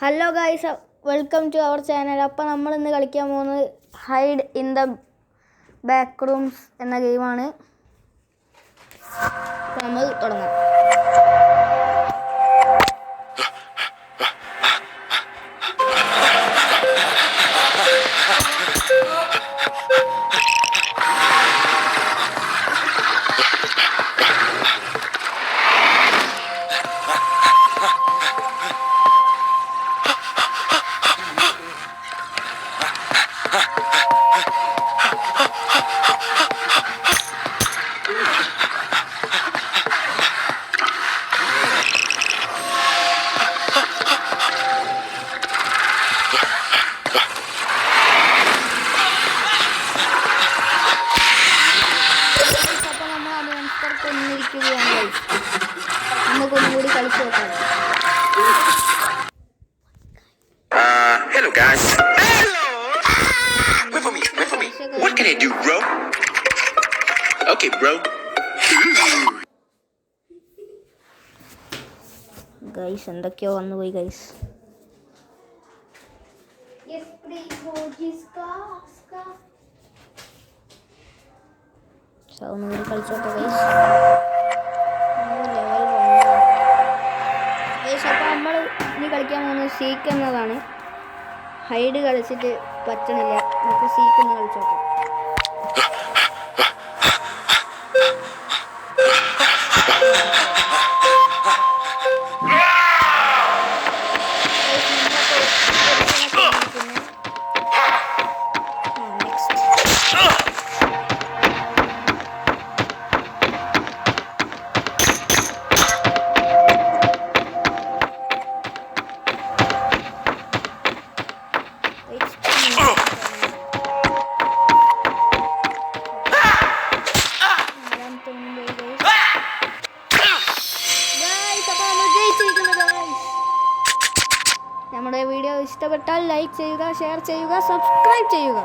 Hello guys, welcome to our channel. അപ്പോൾ നമ്മൾ ഇന്ന് കളിക്കാൻ പോകുന്നത് hide in the back rooms എന്ന ഗെയിമാണ്. അപ്പോൾ നമ്മൾ തുടങ്ങാം. Hello guys. Hello. Wait for me. What can I do, bro? Okay, bro. Guys, എന്തൊക്കെയോ വന്നു പോയി ഗൈസ്. ഒന്നുകൂടി കളിച്ചോട്ടെ ഗൈസ്. അപ്പോൾ നമ്മൾ ഇനി കളിക്കാൻ പോകുന്നത് സീക്ക് എന്നതാണ്. ഹൈഡ് കളിച്ചിട്ട് പറ്റണില്ല, നമുക്ക് സീക്ക് എന്ന് കളിച്ചോട്ടെ. നമ്മുടെ വീഡിയോ ഇഷ്ടപ്പെട്ടാൽ ലൈക്ക് ചെയ്യുക, ഷെയർ ചെയ്യുക, സബ്സ്ക്രൈബ് ചെയ്യുക.